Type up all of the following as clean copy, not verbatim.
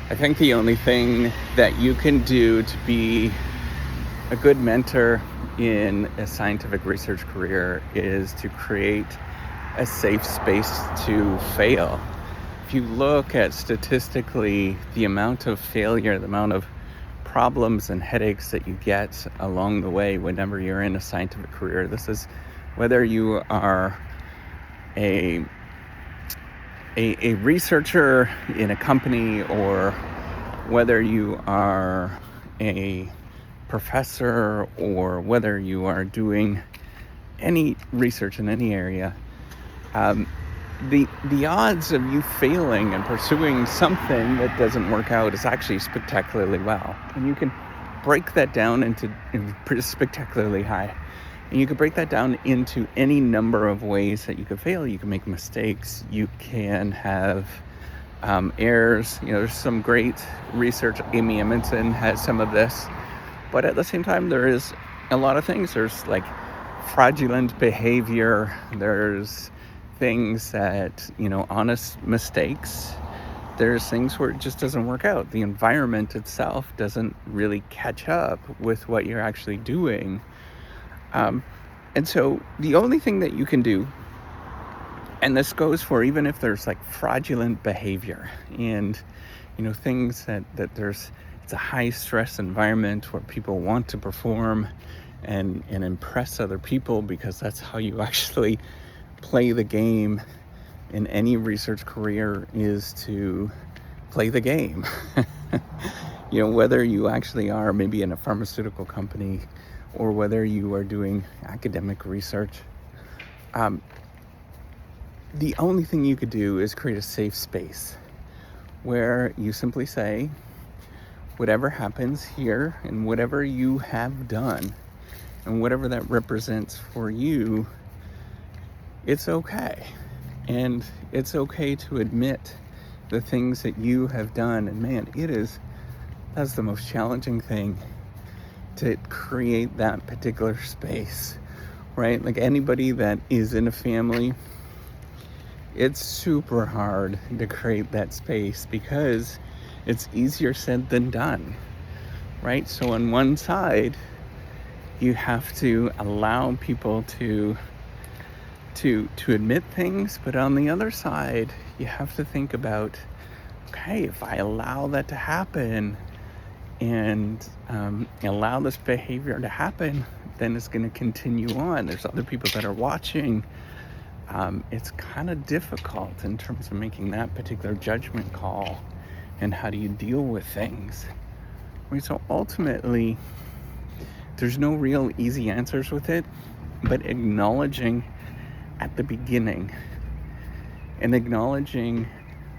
I think the only thing that you can do to be a good mentor in a scientific research career is to create a safe space to fail. If you look at statistically the amount of failure, the amount of problems and headaches that you get along the way whenever you're in a scientific career, this is whether you are a researcher in a company or whether you are a professor or whether you are doing any research in any area, the odds of you failing and pursuing something that doesn't work out is actually spectacularly well. And you can break that down into spectacularly high. And you can break that down into any number of ways that you could fail. You can make mistakes. You can have errors. There's some great research. Amy Edmondson has some of this. But at the same time, there is a lot of things. There's like fraudulent behavior. There's things that, honest mistakes. There's things where it just doesn't work out. The environment itself doesn't really catch up with what you're actually doing. And so the only thing that you can do, and this goes for even if there's like fraudulent behavior and, things that it's a high stress environment where people want to perform and impress other people because that's how you actually play the game in any research career, is to play the game. Whether you actually are maybe in a pharmaceutical company or whether you are doing academic research, the only thing you could do is create a safe space where you simply say, whatever happens here and whatever you have done and whatever that represents for you, it's okay. And it's okay to admit the things that you have done. And man, that's the most challenging thing, to create that particular space, right? Like anybody that is in a family, it's super hard to create that space because it's easier said than done, right? So on one side, you have to allow people to admit things, but on the other side, you have to think about, okay, if I allow that to happen and allow this behavior to happen, then it's going to continue on. There's other people that are watching. It's kind of difficult in terms of making that particular judgment call and how do you deal with things. Right? So ultimately, there's no real easy answers with it, but acknowledging at the beginning and acknowledging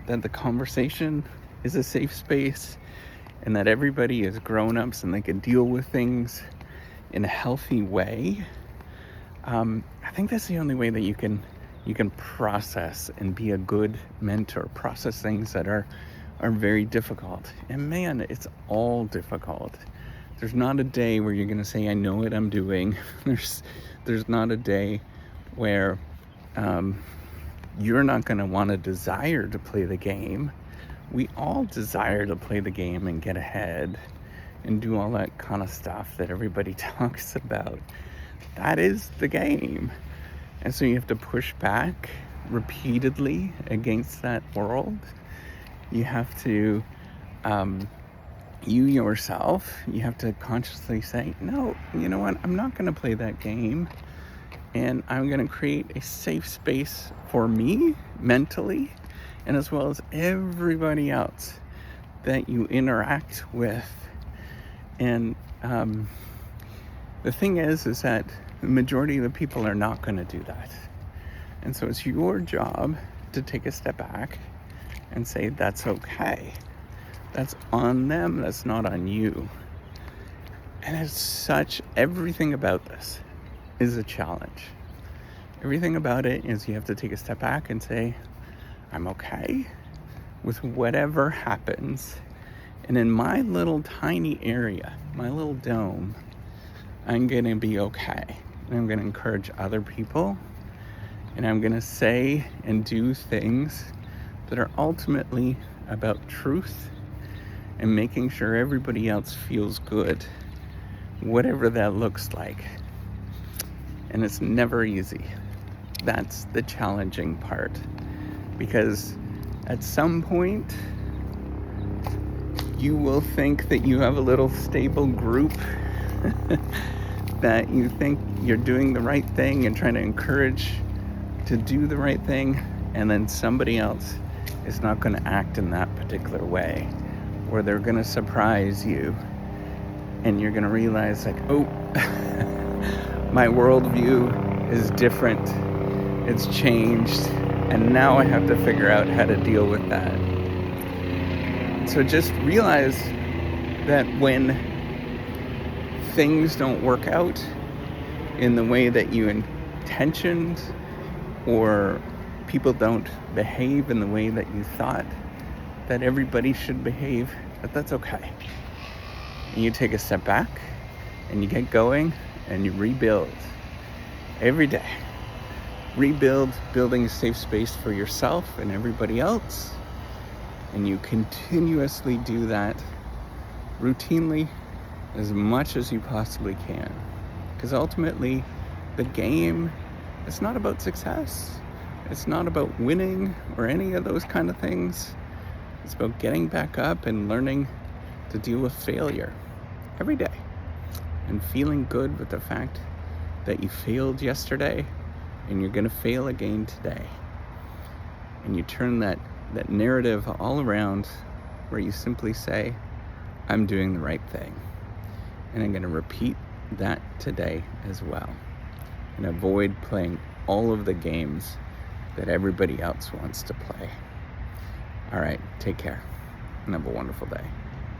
that the conversation is a safe space and that everybody is grown-ups and they can deal with things in a healthy way. I think that's the only way that you can process and be a good mentor, process things that are very difficult. And man, it's all difficult. There's not a day where you're going to say, I know what I'm doing. There's not a day where you're not going to want to desire to play the game. We all desire to play the game and get ahead and do all that kind of stuff that everybody talks about. That is the game. And so you have to push back repeatedly against that world. You have to, you yourself, you have to consciously say, no, you know what, I'm not going to play that game. And I'm going to create a safe space for me mentally, and as well as everybody else that you interact with. And the thing is that the majority of the people are not going to do that. And so it's your job to take a step back and say, that's okay. That's on them. That's not on you. And as such, everything about this is a challenge. Everything about it is you have to take a step back and say, I'm okay with whatever happens. And in my little tiny area, my little dome, I'm going to be okay. And I'm going to encourage other people. And I'm going to say and do things that are ultimately about truth and making sure everybody else feels good, whatever that looks like. And it's never easy. That's the challenging part, because at some point you will think that you have a little stable group that you think you're doing the right thing and trying to encourage to do the right thing, and then somebody else is not going to act in that particular way, or they're going to surprise you, and you're going to realize like, oh, my worldview is different, it's changed, and now I have to figure out how to deal with that. So just realize that when things don't work out in the way that you intentioned, or people don't behave in the way that you thought that everybody should behave, that's okay. And you take a step back and you get going and you rebuild every day. Rebuild, building a safe space for yourself and everybody else. And you continuously do that routinely as much as you possibly can. Because ultimately, the game, it's not about success. It's not about winning or any of those kind of things. It's about getting back up and learning to deal with failure every day. And feeling good with the fact that you failed yesterday and you're going to fail again today. And you turn that narrative all around, where you simply say, I'm doing the right thing. And I'm going to repeat that today as well. And avoid playing all of the games that everybody else wants to play. All right, take care and have a wonderful day.